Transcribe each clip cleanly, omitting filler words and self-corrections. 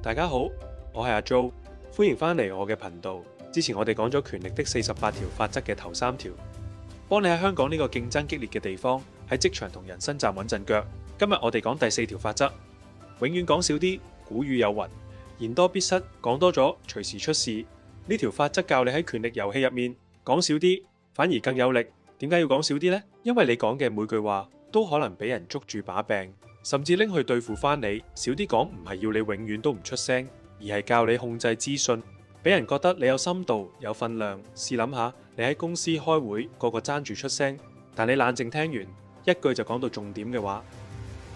大家好，我係阿 Jo，歡迎返嚟我嘅頻道。之前我哋講咗權力的48條法則嘅頭3條，幫你喺香港呢個競爭激烈嘅地方，喺職場同人生站穩陣腳。今日我哋講第4條法則，永遠講少啲。古語有云，言多必失，講多咗隨時出事。呢條法則教你喺權力遊戲入面講少啲，反而更有力。點解要講少啲呢？因為你講嘅每句話都可能俾人捉住把柄，甚至拎去對付翻你。少啲講唔係要你永遠都唔出聲，而係教你控制資訊，俾人覺得你有深度、有分量。試諗下，你喺公司開會，個個爭住出聲，但你冷靜聽完，一句就講到重點嘅話，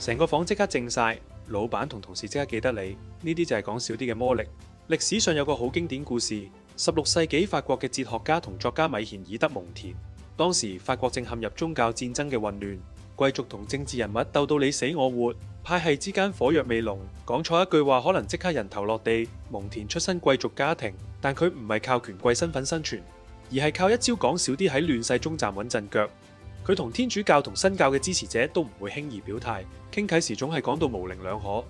成個房即刻靜晒，老闆同同事即刻記得你。呢啲就係講少啲嘅魔力。歷史上有個好經典故事，16世紀法國嘅哲學家同作家米歇爾德蒙田。當時法國正陷入宗教戰爭嘅混亂，貴族同政治人物鬥到你死我活，派系之間火藥味濃，講錯一句話可能即刻人頭落地。蒙田出身貴族家庭，但佢唔係靠權貴身份生存，而係靠一招講少啲喺亂世中站穩陣腳。佢同天主教同新教嘅支持者都唔會輕易表態，傾偈時總係講到模棱兩可。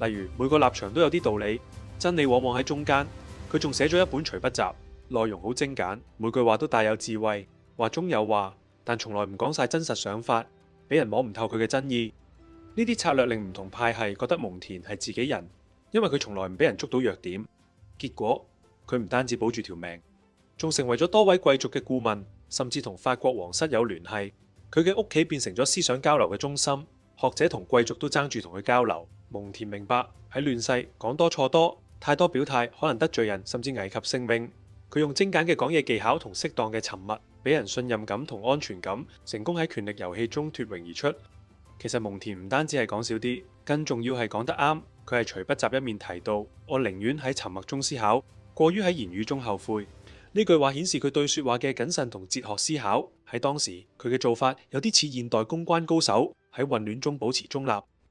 例如每個立場都有啲道理，真理往往喺中間。佢仲寫咗一本隨筆集，內容好精簡，每句話都帶有智慧，話中有話，但從來唔講晒真實想法，俾人摸唔透佢嘅真意。呢啲策略令唔同派系覺得蒙田係自己人，因為佢從來唔俾人捉到弱點。結果佢唔單止保住條命，仲成為咗多位貴族嘅顧問，甚至同法國皇室有聯繫。佢嘅屋企變成咗思想交流嘅中心，學者同貴族都爭住同佢交流。蒙田明白喺亂世講多錯多，太多表態可能得罪人，甚至危及性命。佢用精簡嘅講嘢技巧同適當嘅沉默，俾人信任感同安全感，成功喺權力遊戲中脫穎而出。其實蒙田唔單止係講少啲，更重要係講得啱。佢係隨筆集一面提到，我寧願喺沉默中思考，過於喺言語中後悔。呢句話顯示佢對說話嘅謹慎同哲學思考。喺當時，佢嘅做法有啲似現代公關高手，喺混亂中保持中立，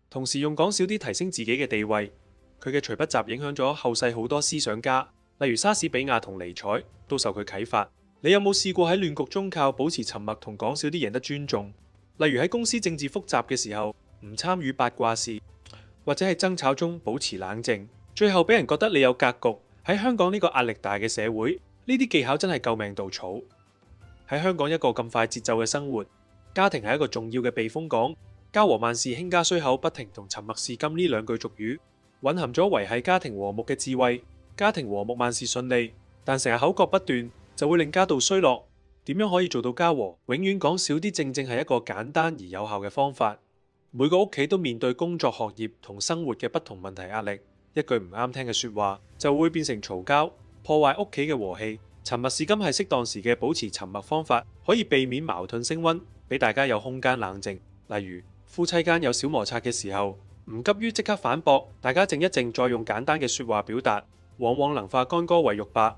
同時用講少啲提升自己嘅地位。佢嘅隨筆集影響咗後世好多思想家，例如莎士比亞同尼采都受佢啟發。你有冇試過喺亂局中靠保持沉默同講少啲贏得尊重？例如喺公司政治複雜嘅時候唔參與八卦事，或者喺爭吵中保持冷靜，最後俾人覺得你有格局。喺香港呢個壓力大嘅社會，呢啲技巧真係救命稻草。喺香港一個咁快節奏嘅生活，家庭係一個重要嘅避風港。家和萬事興家須口不停同沉默是金呢兩句俗語，蘊含咗維繫家庭和睦嘅智慧。家庭和睦萬事順利，但成日口角不斷就會令家道衰落。點樣可以做到家和？永遠講少啲，正正係一個簡單而有效嘅方法。每個屋企都面對工作、學業同生活嘅不同問題壓力，一句唔啱聽嘅說話就會變成嘈交，破壞屋企嘅和氣。沉默是金係適當時嘅保持沉默方法，可以避免矛盾升溫，俾大家有空間冷靜。例如夫妻間有小摩擦嘅時候，唔急於即刻反駁，大家靜一靜，再用簡單嘅說話表達，往往能化干戈為玉帛。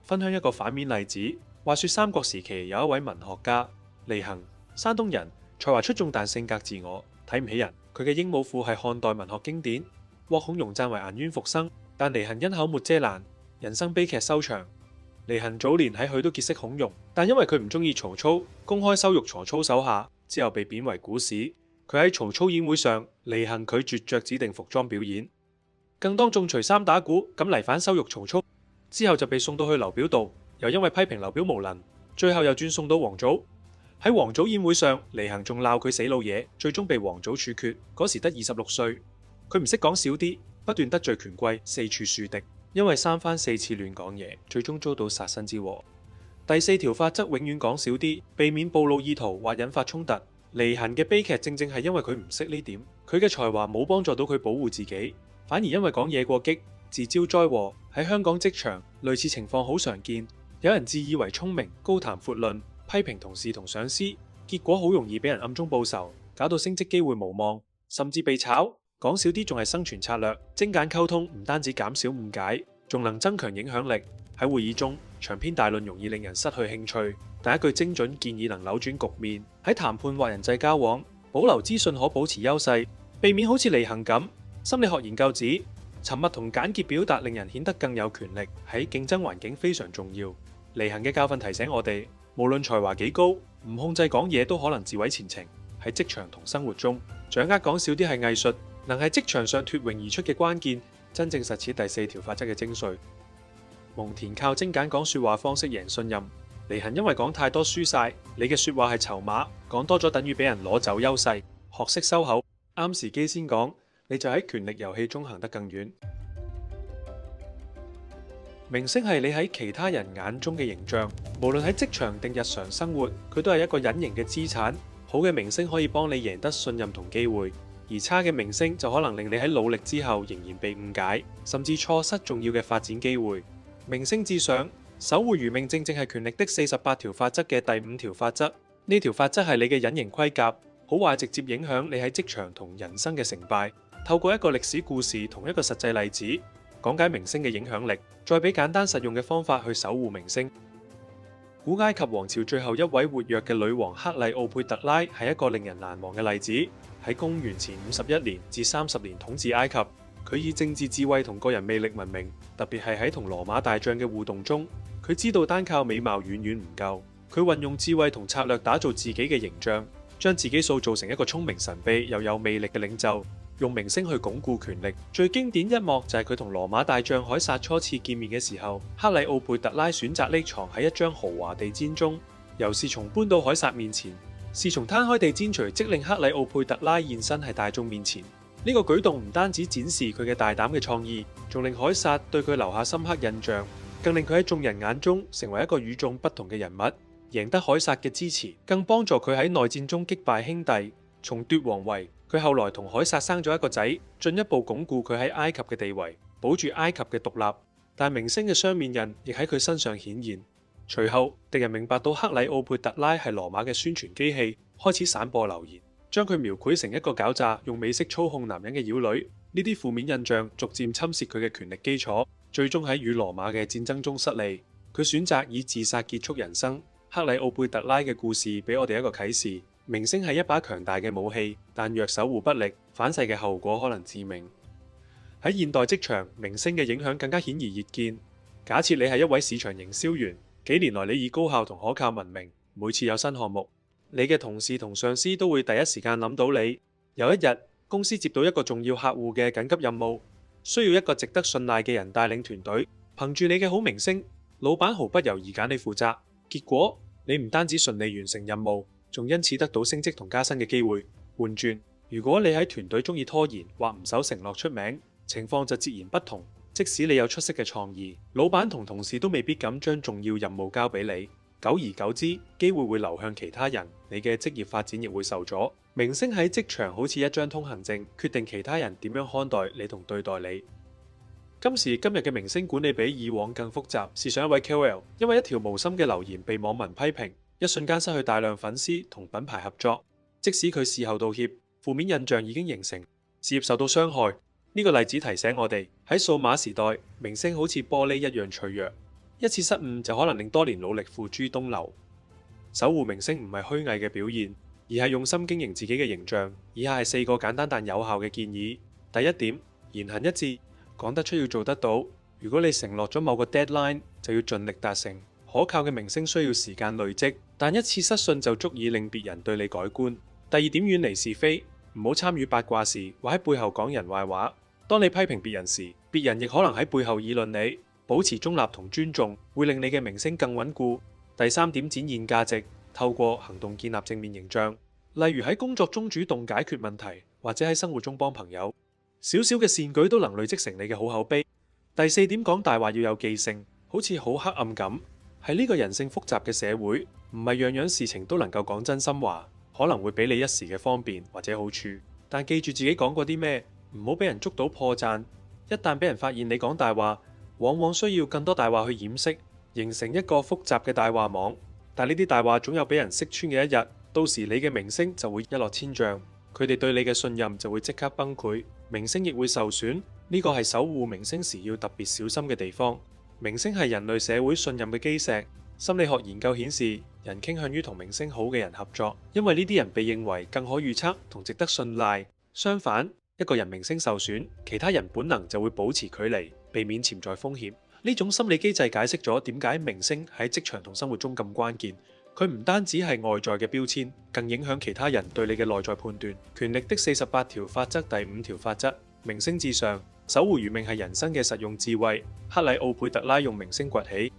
分享一個反面例子，話說三國時期有一位文學家李恆，山東人，才華出眾但性格自我，睇唔起人。佢嘅《鸚鵡賦》係漢代文學經典，獲孔融讚為顏淵復生，但李恆因口沒遮攔，人生悲劇收場。李恆早年喺許都結識孔融，但因為佢唔中意曹操，公開羞辱曹操手下，之後被貶為古史。佢喺曹操宴會上，李恆拒絕着指定服裝表演，更當眾除衫打鼓，咁嚟反羞辱曹操。之後就被送到去劉表度，又因為批評劉表無能，最後又轉送到王祖。喺王祖宴會上，李恆仲鬧佢死老嘢，最終被王祖處決。嗰時得26歲，佢唔識講少啲，不斷得罪權貴，四處樹敵。因為三番四次亂講嘢，最終遭到殺身之禍。第4條法則，永遠講少啲，避免暴露意圖或引發衝突。李恆嘅悲劇正正係因為佢唔識呢點，佢嘅才華冇幫助到佢保護自己，反而因為講嘢過激，自招災禍。喺香港職場，類似情況好常見，有人自以為聰明，高談闊論，批評同事同上司，結果好容易俾人暗中報仇，搞到升職機會無望，甚至被炒。講少啲仲係生存策略，精簡溝通唔單止減少誤解，仲能增強影響力。喺會議中，長篇大論容易令人失去興趣，但一句精準建議能扭轉局面。喺談判或人際交往，保留資訊可保持優勢，避免好似李恆咁。心理學研究指，沉默同簡潔表達令人顯得更有權力，喺競爭環境非常重要。李恆嘅教訓提醒我哋，無論才華幾高，唔控制講嘢都可能自毀前程。喺職場同生活中，掌握講少啲係藝術，能喺職場上脫穎而出嘅關鍵。真正實踐第4條法則嘅精髓。蒙田靠精簡講說話方式贏信任，離衡因為講太多輸晒，你嘅說話係籌碼，講多咗等於俾人攞走優勢，學識收口，啱時機先講，你就喺權力遊戲中行得更遠。明星係你喺其他人眼中嘅形象，無論喺職場定日常生活，佢都係一個隱形嘅資產。好嘅明星可以幫你贏得信任同機會，而差嘅明星就可能令你喺努力之後仍然被誤解，甚至錯失重要嘅發展機會。明星至上，守護餘命正正係權力的48條法則嘅第5條法則。呢條法則係你嘅隱形盔甲，好壞直接影響你喺職場同人生嘅成敗。透過一個歷史故事同一個實際例子，講解明星嘅影響力，再俾簡單實用嘅方法去守護明星。古埃及王朝最後一位活躍嘅女王克麗奧佩特拉係一個令人難忘嘅例子。喺公元前51年至30年統治埃及，佢以政治智慧同個人魅力聞名，特別係喺同羅馬大將嘅互動中，佢知道單靠美貌遠遠唔夠，佢運用智慧同策略打造自己嘅形象，將自己塑造成一個聰明神秘又有魅力嘅領袖。用明星去鞏固權力，最經典一幕就係佢同羅馬大將凱撒初次見面嘅時候，克麗奧佩特拉選擇匿藏喺一張豪華地氈中，由侍從搬到凱撒面前，侍從攤開地氈，隨即令克麗奧佩特拉現身喺大眾面前。呢個舉動唔單止展示佢嘅大膽嘅創意，仲令凱撒對佢留下深刻印象，更令佢喺眾人眼中成為一個與眾不同嘅人物，贏得凱撒嘅支持，更幫助佢喺內戰中擊敗兄弟，重奪皇位。佢後來同凱撒生咗一個仔，進一步鞏固佢喺埃及嘅地位，保住埃及嘅獨立。但明星嘅雙面人亦喺佢身上顯現。隨後，敵人明白到克里奧佩特拉係羅馬嘅宣傳機器，開始散播流言，將佢描繪成一個狡詐、用美色操控男人嘅妖女。呢啲負面印象逐漸侵蝕佢嘅權力基礎，最終喺與羅馬嘅戰爭中失利。佢選擇以自殺結束人生。克里奧佩特拉嘅故事俾我哋一個啟示。明星係一把強大嘅武器，但若守護不力，反噬嘅後果可能致命。喺現代職場，明星嘅影響更加顯而易見。假設你係一位市場營銷員，幾年來你以高效同可靠聞名，每次有新項目，你嘅同事同上司都會第一時間諗到你。有一日，公司接到一個重要客戶嘅緊急任務，需要一個值得信賴嘅人帶領團隊。憑住你嘅好名聲，老闆毫不猶豫揀你負責。結果，你唔單止順利完成任務，仲因此得到升職同加薪嘅機會。換轉，如果你喺團隊中意拖延或唔守承諾出名，情況就截然不同。即使你有出色嘅創意，老闆同同事都未必敢將重要任務交俾你。久而久之，機會會流向其他人，你嘅職業發展亦會受阻。明星喺職場好似一張通行證，決定其他人點樣看待你同對待你。今時今日嘅明星管理比以往更複雜。試想一位 KOL， 因為一條無心嘅留言被網民批評，一瞬間失去大量粉絲同品牌合作。即使佢事後道歉，負面印象已經形成，事業受到傷害。呢個例子提醒我哋，喺數碼時代，明星好似玻璃一樣脆弱，一次失誤就可能令多年努力付諸東流。守護明星唔係虛偽嘅表現，而係用心經營自己嘅形象。以下係4個簡單但有效嘅建議。第一點，言行一致，講得出要做得到。如果你承諾咗某個 deadline，就要盡力達成。可靠嘅明星需要時間累積，但一次失信就足以令別人對你改觀。第二點，遠離是非，唔好參與八卦事或喺背後講人壞話。當你批評別人時，別人亦可能喺背後議論你。保持中立同尊重，會令你嘅明星更穩固。第三點，展現價值，透過行動建立正面形象，例如喺工作中主動解決問題，或者喺生活中幫朋友。小小嘅善舉都能累積成你嘅好口碑。第四點，講大話要有記性，好似好黑暗咁。喺呢個人性複雜嘅社會，唔係樣樣事情都能夠講真心話，可能會俾你一時嘅方便或者好處。但記住自己講過啲咩，唔好俾人捉到破綻。一旦俾人發現你講大話，往往需要更多大話去掩飾，形成一個複雜嘅大話網。但呢啲大話總有俾人識穿嘅一日，到時你嘅名聲就會一落千丈，佢哋對你嘅信任就會即刻崩潰，名聲亦會受損。呢個係守護明星時要特別小心嘅地方。明星係人類社會信任嘅基石。心理學研究顯示，人傾向於同明星好嘅人合作，因為呢啲人被認為更可預測同值得信賴。相反，一個人名聲受損，其他人本能就會保持距離，避免潛在風險。呢種心理機制解釋咗點解明星喺職場同生活中咁關鍵。佢唔單止係外在嘅標籤，更影響其他人對你嘅內在判斷。權力的48條法則第5條法則：明星至上，守護餘命係人生嘅實用智慧。克里奧佩特拉用明星崛起，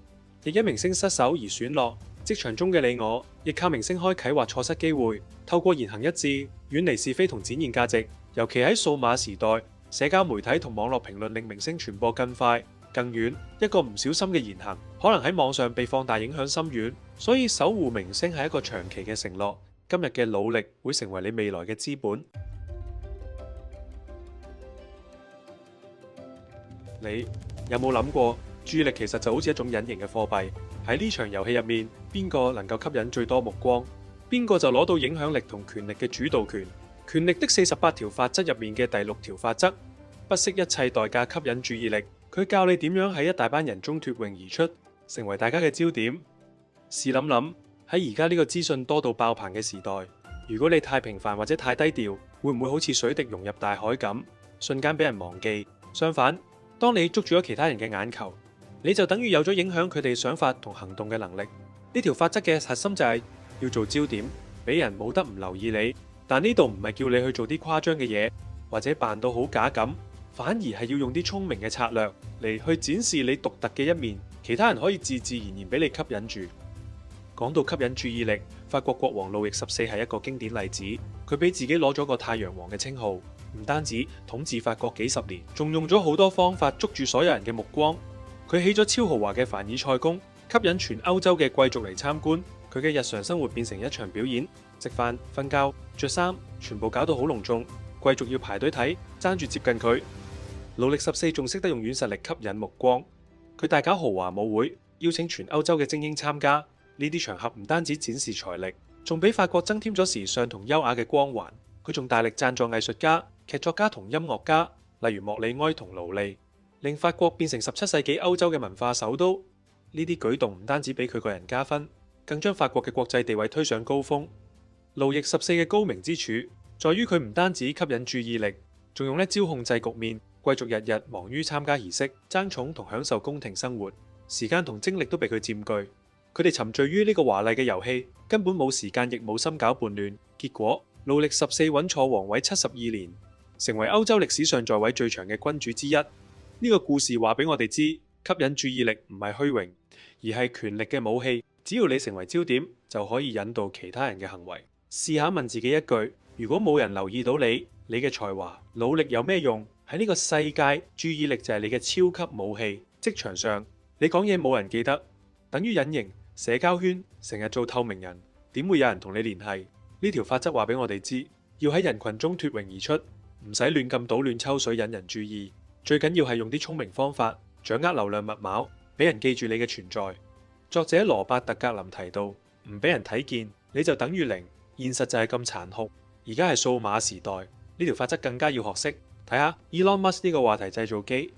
亦因明星失手而損落。職場中嘅你我，亦靠明星開啟或錯失機會。透過言行一致，遠離是非同展現價值。尤其喺數碼時代，社交媒體同網絡評論令明星傳播更快、更遠。一個唔小心嘅言行，可能喺網上被放大，影響深遠。所以守護明星係一個長期嘅承諾。今日嘅努力會成為你未來嘅資本。你有冇諗過，注意力其實就好似一種隱形嘅貨幣？喺呢場遊戲入面，邊個能夠吸引最多目光，邊個就攞到影響力同權力嘅主導權。權力的48條法則入面嘅第6條法則，不惜一切代價吸引注意力。佢教你點樣喺一大班人中脫穎而出，成為大家嘅焦點。試諗諗，喺而家呢個資訊多到爆棚嘅時代，如果你太平凡或者太低調，會唔會好似水滴融入大海咁，瞬間俾人忘記？相反，當你捉住咗其他人嘅眼球，你就等於有咗影響佢哋想法同行動嘅能力。呢條法則嘅核心就係要做焦點，俾人冇得唔留意你。但呢度唔係叫你去做啲誇張嘅嘢，或者扮到好假咁，反而係要用啲聰明嘅策略嚟去展示你獨特嘅一面，其他人可以自然然俾你吸引住。講到吸引注意力，法國國王路易14係一個經典例子。佢俾自己攞咗個太陽王嘅稱號，唔單止統治法國幾十年，仲用咗好多方法捉住所有人嘅目光。佢起咗超豪華嘅凡爾賽宮，吸引全歐洲嘅貴族嚟參觀。佢嘅日常生活變成一場表演，食飯、瞓覺、着衫，全部搞到好隆重，貴族要排隊睇，爭住接近佢。路易14仲識得用軟實力吸引目光，佢大搞豪華舞會，邀請全歐洲嘅精英參加。呢啲場合唔單止展示財力，仲俾法國增添咗時尚同優雅嘅光環。佢仲大力贊助藝術家、劇作家同音樂家，例如莫里哀同勞利，令法國變成17世紀歐洲嘅文化首都。呢啲舉動唔單止俾佢個人加分，更將法國嘅國際地位推上高峰。路易14嘅高明之處，在於佢唔單止吸引注意力，仲用呢招控制局面。貴族日日忙於參加儀式、爭寵同享受宮廷生活，時間同精力都被佢佔據。佢哋沉醉於呢個華麗嘅遊戲，根本冇時間亦冇心搞叛亂。結果，路易14穩坐皇位72年，成為歐洲歷史上在位最長嘅君主之一。呢個故事話俾我哋知，吸引注意力唔係虛榮，而係權力嘅武器。只要你成為焦點，就可以引導其他人嘅行為。試下問自己一句：如果冇人留意到你嘅才華、努力有咩用？喺呢個世界，注意力就係你嘅超級武器。職場上，你講嘢冇人記得，等於隱形。社交圈成日做透明人，點會有人同你聯繫？呢條法則話俾我哋知，要喺人群中脫穎而出，唔使亂咁倒亂抽水引人注意。最緊要係用啲聰明方法，掌握流量密碼，俾人記住你嘅存在。作者羅伯特格林提到，唔俾人睇見，你就等於零。現實就係咁殘酷。而家係數碼時代，呢條法則更加要學識。睇下 Elon Musk 呢個話題製造機，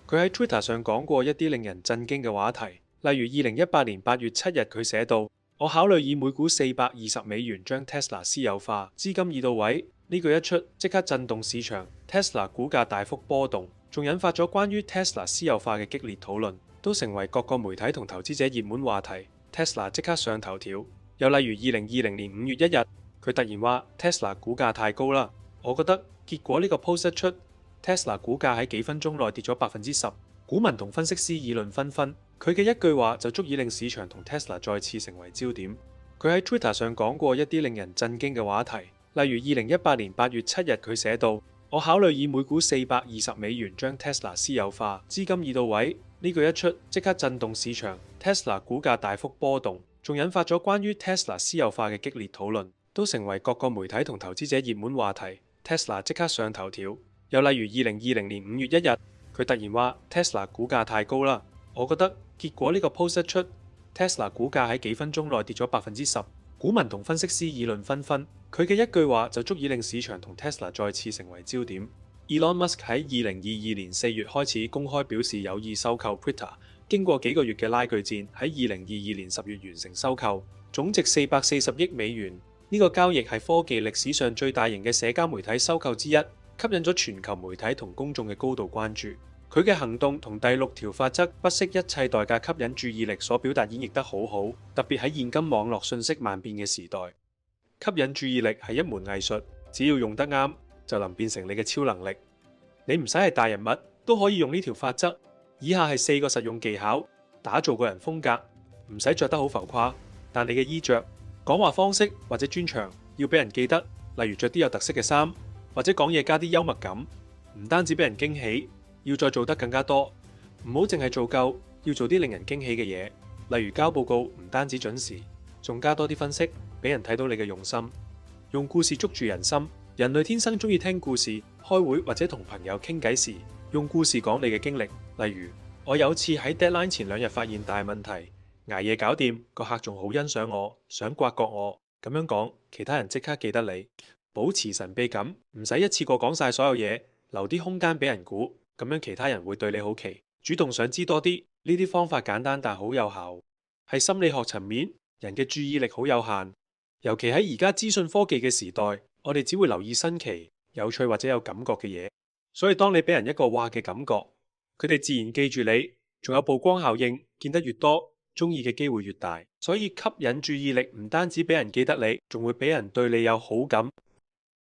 佢喺 Twitter 上講過一啲令人震驚嘅話題，例如2018年8月7日佢寫到：我考慮以每股420美元將 Tesla 私有化，資金已到位。呢句一出，即刻震動市場 ，Tesla 股價大幅波動，仲引發咗關於 Tesla 私有化嘅激烈討論，都成為各個媒體同投資者熱門話題。Tesla 即刻上頭條。又例如2020年5月1日，佢突然話 Tesla 股價太高啦。我覺得結果呢個 post 一出 ，Tesla 股價喺幾分鐘內跌咗10%，股民同分析師議論紛紛。佢嘅一句話就足以令市場同 Tesla 再次成為焦點。佢喺 Twitter 上講過一啲令人震驚嘅話題，例如2018年8月7日佢寫到：我考慮以每股420美元將 Tesla 私有化，資金已到位。呢句一出，即刻震動市場 ，Tesla 股價大幅波動，仲引發咗關於 Tesla 私有化嘅激烈討論，都成為各個媒體同投資者熱門話題。Tesla 即刻上頭條。又例如2020年5月1日，佢突然話 Tesla 股價太高啦。我覺得結果呢個 post 一出 ，Tesla 股價喺幾分鐘內跌咗10%，股民同分析師議論紛紛。佢嘅一句話就足以令市場同 Tesla 再次成為焦點。Elon Musk 喺2022年4月開始公開表示有意收購 Twitter， 經過幾個月嘅拉鋸戰，喺2022年10月完成收購，總值440億美元。呢個交易係科技歷史上最大型嘅社交媒體收購之一，吸引咗全球媒體同公眾嘅高度關注。佢嘅行動同第6條法則不惜一切代價吸引注意力所表達演繹得好好，特別喺現今網絡信息萬變嘅時代，吸引注意力係一門藝術，只要用得啱，就能變成你嘅超能力。你唔使係大人物都可以用呢條法則。以下係4個實用技巧，打造個人風格。唔使着得好浮誇，但你嘅衣着、講話方式或者專長要俾人記得。例如着啲有特色嘅衫，或者講嘢加啲幽默感。唔單止俾人驚喜，要再做得更加多。唔好淨係做夠，要做啲令人驚喜嘅嘢。例如交報告唔單止準時，仲加多啲分析，俾人睇到你嘅用心。用故事捉住人心。人類天生中意聽故事。開會或者同朋友傾偈時，用故事講你嘅經歷。例如，我有次喺 deadline 前2日發現大問題，捱夜搞掂，個客仲好欣賞我，想刮角我。咁樣講，其他人即刻記得你。保持神秘感，唔使一次過講晒所有嘢，留啲空間俾人估，咁樣其他人會對你好奇，主動想知多啲。呢啲方法簡單但好有效。喺心理學層面，人嘅注意力好有限，尤其喺而家資訊科技嘅時代，我哋只會留意新奇、有趣或者有感覺嘅嘢。所以當你俾人一個哇嘅感覺，佢哋自然記住你。仲有曝光效應，見得越多，中意嘅機會越大。所以吸引注意力唔單止俾人記得你，仲會俾人對你有好感。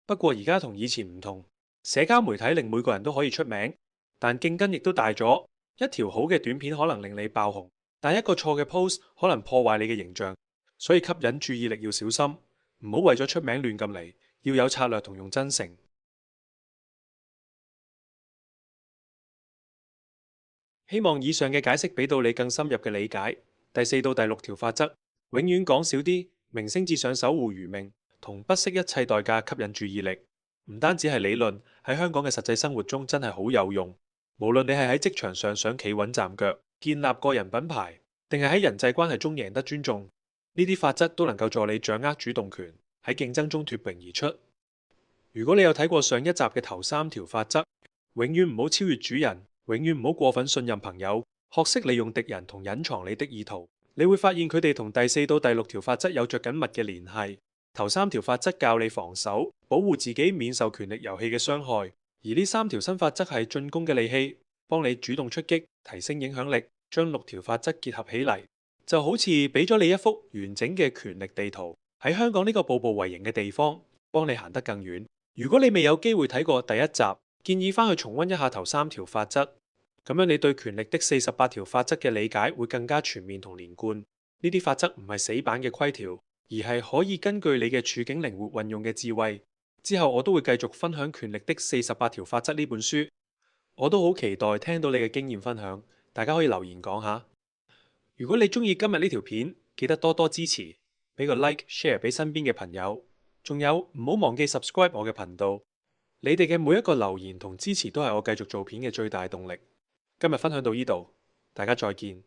不過而家同以前唔同，社交媒體令每個人都可以出名，但競爭亦都大咗。一條好嘅短片可能令你爆紅，但一個錯嘅 post 可能破壞你嘅形象。所以吸引注意力要小心，唔好為咗出名亂咁嚟，要有策略同用真誠。希望以上嘅解釋俾到你更深入嘅理解。第4到第6條法則，永遠講少啲，明星至上守護餘命，同不惜一切代價吸引注意力。唔單止係理論，喺香港嘅實際生活中真係好有用。無論你係喺職場上想企穩站腳，建立個人品牌，定係喺人際關係中贏得尊重，呢啲法則都能夠助你掌握主動權，喺競爭中脫穎而出。如果你有睇過上一集嘅頭3條法則，永遠唔好超越主人，永遠唔好過分信任朋友，學識利用敵人同隱藏你的意圖，你會發現佢哋同第4到第6條法則有着緊密嘅聯繫。頭3條法則教你防守，保護自己免受權力遊戲嘅傷害，而呢3條新法則係進攻嘅利器，幫你主動出擊，提升影響力。將6條法則結合起嚟，就好似俾咗你一幅完整嘅權力地圖，喺香港呢個步步為營嘅地方，幫你行得更遠。如果你未有機會睇過第1集，建議翻去重溫一下頭3條法則，咁樣你對權力的48條法則嘅理解會更加全面同連貫。呢啲法則唔係死板嘅規條，而係可以根據你嘅處境靈活運用嘅智慧。之後我都會繼續分享《權力的48條法則》呢本書，我都好期待聽到你嘅經驗分享，大家可以留言講下。如果你中意今日呢條片，記得多多支持，俾個 like share 俾身邊嘅朋友，仲有唔好忘記 subscribe 我嘅頻道。你哋嘅每一個留言同支持都係我繼續做片嘅最大動力。今日分享到呢度，大家再見。